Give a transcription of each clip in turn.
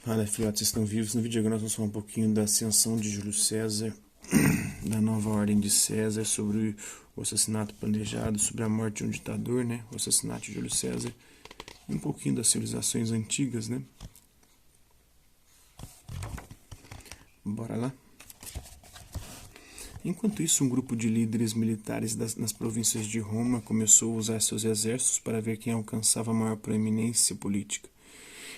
Fala, filhotes, estão vivos? No vídeo agora nós vamos falar um pouquinho da ascensão de Júlio César, da nova ordem de César, sobre o assassinato planejado, sobre a morte de um ditador, né? O assassinato de Júlio César, e um pouquinho das civilizações antigas, né? Bora lá? Enquanto isso, um grupo de líderes militares nas províncias de Roma começou a usar seus exércitos para ver quem alcançava maior proeminência política.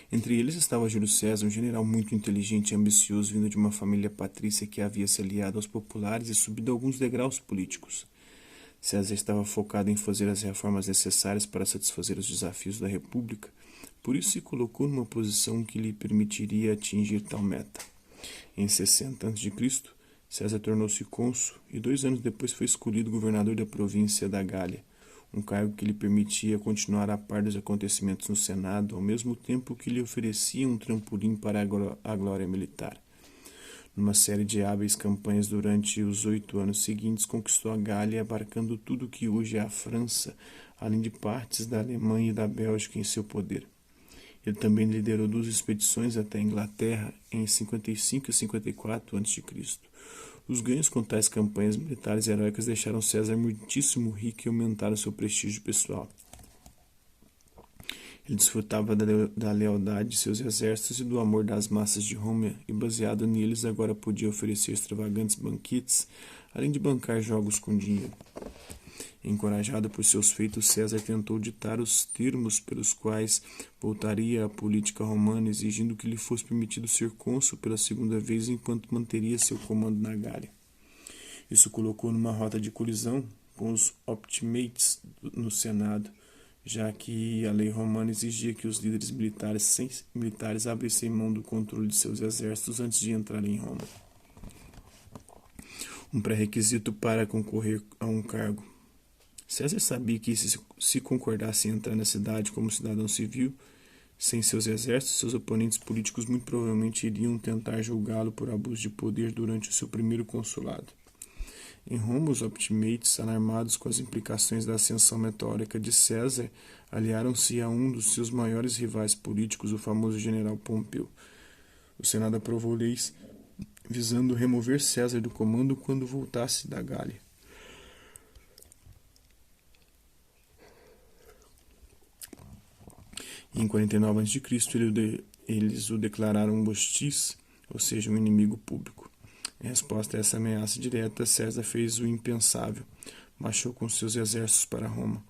Entre eles estava Júlio César, um general muito inteligente e ambicioso, vindo de uma família patrícia que havia se aliado aos populares e subido alguns degraus políticos. César estava focado em fazer as reformas necessárias para satisfazer os desafios da República, por isso se colocou numa posição que lhe permitiria atingir tal meta. Em 60 a.C., César tornou-se cônsul e 2 anos depois foi escolhido governador da província da Gália, um cargo que lhe permitia continuar a par dos acontecimentos no Senado, ao mesmo tempo que lhe oferecia um trampolim para a glória militar. Numa série de hábeis campanhas durante os 8 anos seguintes, conquistou a Gália, abarcando tudo o que hoje é a França, além de partes da Alemanha e da Bélgica em seu poder. Ele também liderou 2 expedições até a Inglaterra em 55 e 54 a.C. Os ganhos com tais campanhas militares heróicas deixaram César muitíssimo rico e aumentaram seu prestígio pessoal. Ele desfrutava da lealdade de seus exércitos e do amor das massas de Roma, e baseado neles agora podia oferecer extravagantes banquetes, além de bancar jogos com dinheiro. Encorajado por seus feitos, César tentou ditar os termos pelos quais voltaria à política romana, exigindo que lhe fosse permitido ser cônsul pela segunda vez enquanto manteria seu comando na Gália. Isso colocou numa rota de colisão com os Optimates no Senado, já que a lei romana exigia que os líderes militares abrissem mão do controle de seus exércitos antes de entrarem em Roma. Um pré-requisito para concorrer a um cargo. César sabia que se concordasse em entrar na cidade como cidadão civil, sem seus exércitos, seus oponentes políticos muito provavelmente iriam tentar julgá-lo por abuso de poder durante o seu primeiro consulado. Em Roma, os Optimates, alarmados com as implicações da ascensão meteórica de César, aliaram-se a um dos seus maiores rivais políticos, o famoso general Pompeu. O Senado aprovou leis visando remover César do comando quando voltasse da Gália. Em 49 a.C., eles o declararam um hostis, ou seja, um inimigo público. Em resposta a essa ameaça direta, César fez o impensável, marchou com seus exércitos para Roma.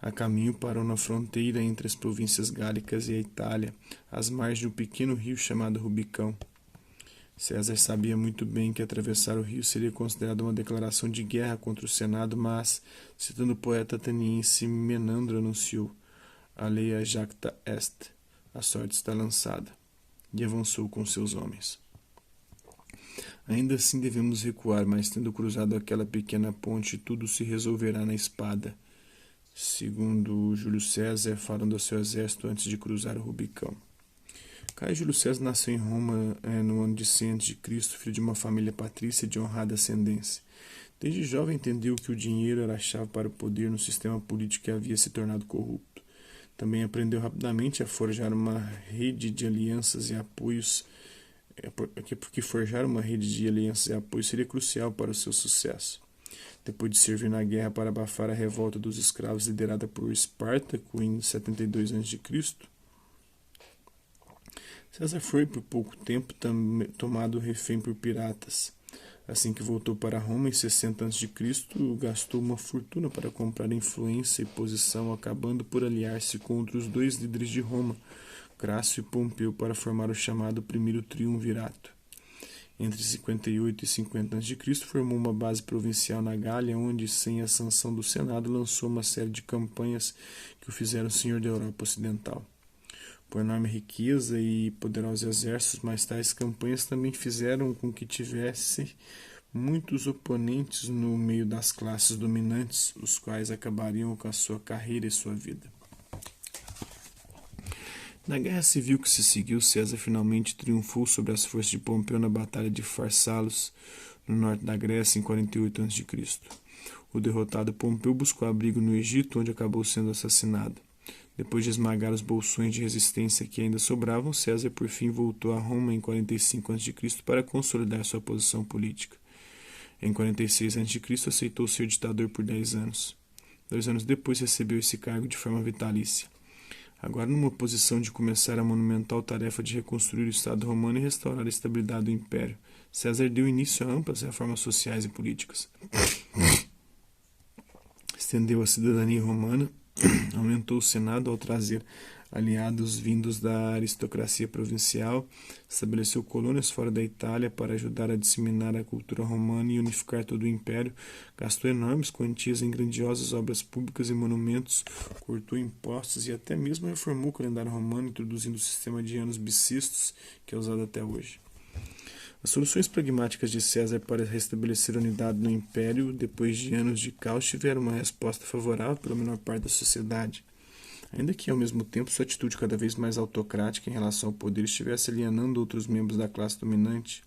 A caminho parou na fronteira entre as províncias gálicas e a Itália, às margens de um pequeno rio chamado Rubicão. César sabia muito bem que atravessar o rio seria considerado uma declaração de guerra contra o Senado, mas, citando o poeta ateniense Menandro, anunciou: Alea jacta est, a sorte está lançada, e avançou com seus homens. Ainda assim devemos recuar, mas tendo cruzado aquela pequena ponte, tudo se resolverá na espada, segundo Júlio César, falando ao seu exército antes de cruzar o Rubicão. Caio Júlio César nasceu em Roma no ano de 100 a.C., filho de uma família patrícia de honrada ascendência. Desde jovem entendeu que o dinheiro era a chave para o poder no sistema político que havia se tornado corrupto. Também aprendeu rapidamente a forjar uma rede de alianças e apoios, porque forjar uma rede de alianças e apoios seria crucial para o seu sucesso. Depois de servir na guerra para abafar a revolta dos escravos liderada por Espartaco em 72 a.C., César foi por pouco tempo tomado refém por piratas. Assim que voltou para Roma em 60 a.C., gastou uma fortuna para comprar influência e posição, acabando por aliar-se com outros 2 líderes de Roma, Crasso e Pompeu, para formar o chamado Primeiro Triunvirato. Entre 58 e 50 a.C., formou uma base provincial na Gália, onde, sem a sanção do Senado, lançou uma série de campanhas que o fizeram senhor da Europa Ocidental. Por enorme riqueza e poderosos exércitos, mas tais campanhas também fizeram com que tivesse muitos oponentes no meio das classes dominantes, os quais acabariam com a sua carreira e sua vida. Na guerra civil que se seguiu, César finalmente triunfou sobre as forças de Pompeu na Batalha de Farsalos, no norte da Grécia, em 48 a.C. O derrotado Pompeu buscou abrigo no Egito, onde acabou sendo assassinado. Depois de esmagar os bolsões de resistência que ainda sobravam, César por fim voltou a Roma em 45 a.C. para consolidar sua posição política. Em 46 a.C. aceitou ser ditador por 10 anos. 2 anos depois recebeu esse cargo de forma vitalícia. Agora numa posição de começar a monumental tarefa de reconstruir o Estado romano e restaurar a estabilidade do Império, César deu início a amplas reformas sociais e políticas. Estendeu a cidadania romana, aumentou o Senado ao trazer aliados vindos da aristocracia provincial, estabeleceu colônias fora da Itália para ajudar a disseminar a cultura romana e unificar todo o império, gastou enormes quantias em grandiosas obras públicas e monumentos, cortou impostos e até mesmo reformou o calendário romano, introduzindo o sistema de anos bissextos, que é usado até hoje. As soluções pragmáticas de César para restabelecer a unidade no império, depois de anos de caos, tiveram uma resposta favorável pela menor parte da sociedade. Ainda que, ao mesmo tempo, sua atitude cada vez mais autocrática em relação ao poder estivesse alienando outros membros da classe dominante.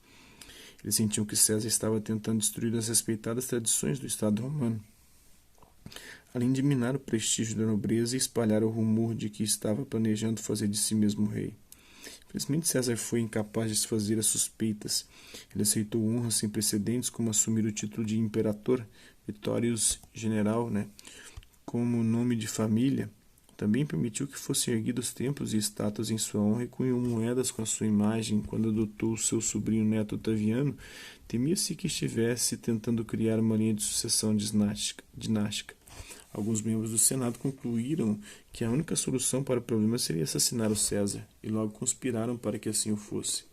Eles sentiam que César estava tentando destruir as respeitadas tradições do Estado romano, além de minar o prestígio da nobreza e espalhar o rumor de que estava planejando fazer de si mesmo rei. Infelizmente, César foi incapaz de desfazer as suspeitas. Ele aceitou honras sem precedentes, como assumir o título de Imperator, Victorius General, como nome de família. Também permitiu que fossem erguidos templos e estátuas em sua honra e cunhou moedas com a sua imagem. Quando adotou seu sobrinho neto Otaviano, temia-se que estivesse tentando criar uma linha de sucessão dinástica. Alguns membros do Senado concluíram que a única solução para o problema seria assassinar o César, e logo conspiraram para que assim o fosse.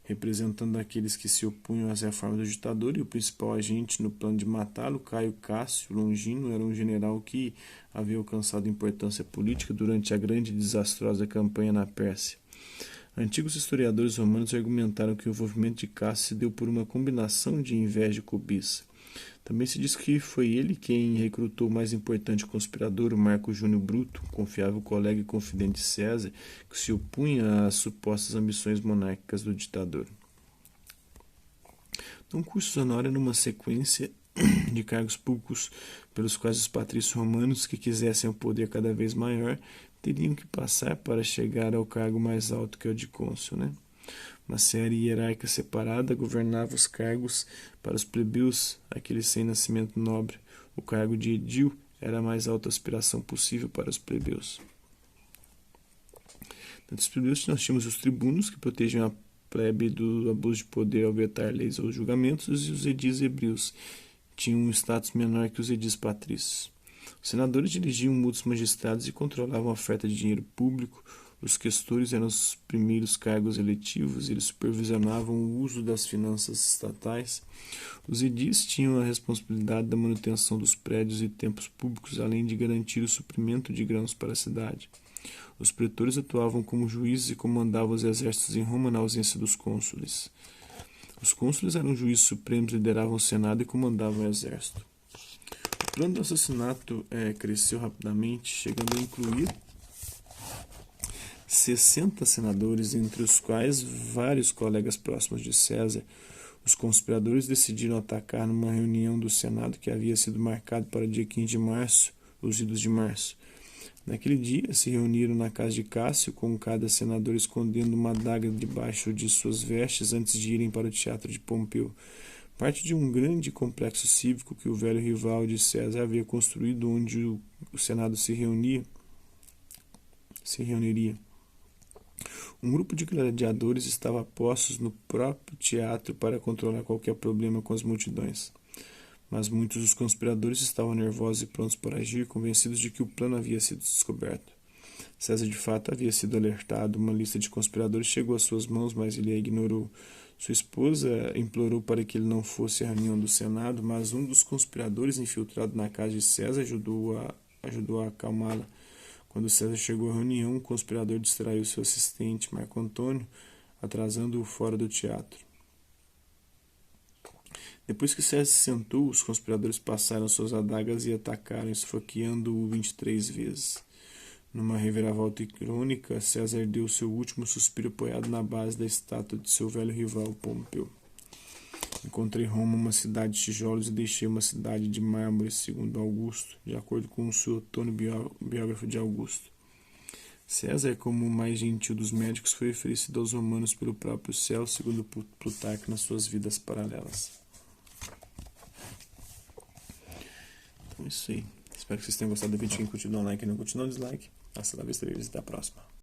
Representando aqueles que se opunham às reformas do ditador, e o principal agente no plano de matá-lo, Caio Cássio Longino, era um general que havia alcançado importância política durante a grande e desastrosa campanha na Pérsia. Antigos historiadores romanos argumentaram que o envolvimento de Cássio se deu por uma combinação de inveja e cobiça. Também se diz que foi ele quem recrutou o mais importante conspirador, o Marco Júnior Bruto, confiável colega e confidente de César, que se opunha às supostas ambições monárquicas do ditador. Então, Cursus Honora numa sequência de cargos públicos pelos quais os patrícios romanos que quisessem um poder cada vez maior teriam que passar para chegar ao cargo mais alto, que é o de cônsul, Uma série hierárquica separada governava os cargos para os plebeus, aqueles sem nascimento nobre. O cargo de edil era a mais alta aspiração possível para os plebeus. Entre os plebeus nós tínhamos os tribunos, que protegiam a plebe do abuso de poder ao vetar leis ou julgamentos, e os edis hebreus tinham um status menor que os edis patrícios. Os senadores dirigiam mútuos magistrados e controlavam a oferta de dinheiro público. Os questores eram os primeiros cargos eletivos, eles supervisionavam o uso das finanças estatais. Os edis tinham a responsabilidade da manutenção dos prédios e templos públicos, além de garantir o suprimento de grãos para a cidade. Os pretores atuavam como juízes e comandavam os exércitos em Roma na ausência dos cônsules. Os cônsules eram juízes supremos, lideravam o Senado e comandavam o exército. O plano do assassinato cresceu rapidamente, chegando a incluir 60 senadores, entre os quais vários colegas próximos de César. Os conspiradores decidiram atacar numa reunião do Senado que havia sido marcado para o dia 15 de março, os idos de março. Naquele dia, se reuniram na casa de Cássio, com cada senador escondendo uma adaga debaixo de suas vestes antes de irem para o teatro de Pompeu, parte de um grande complexo cívico que o velho rival de César havia construído, onde o Senado se reuniria. Um grupo de gladiadores estava a postos no próprio teatro para controlar qualquer problema com as multidões. Mas muitos dos conspiradores estavam nervosos e prontos para agir, convencidos de que o plano havia sido descoberto. César de fato havia sido alertado. Uma lista de conspiradores chegou às suas mãos, mas ele a ignorou. Sua esposa implorou para que ele não fosse à reunião do Senado, mas um dos conspiradores infiltrado na casa de César ajudou a acalmá-la. Quando César chegou à reunião, um conspirador distraiu seu assistente, Marco Antônio, atrasando-o fora do teatro. Depois que César se sentou, os conspiradores passaram suas adagas e atacaram, esfaqueando-o 23 vezes. Numa reviravolta irônica, César deu seu último suspiro apoiado na base da estátua de seu velho rival, Pompeu. Encontrei Roma uma cidade de tijolos e deixei uma cidade de mármore, segundo Augusto, de acordo com o Suetônio, biógrafo de Augusto. César, como o mais gentil dos médicos, foi oferecido aos romanos pelo próprio céu, segundo Plutarco nas suas vidas paralelas. Então é isso aí. Espero que vocês tenham gostado do vídeo. Quem curtiu, dá um like, quem não curtiu, dá um dislike. Hasta la vista, até a próxima.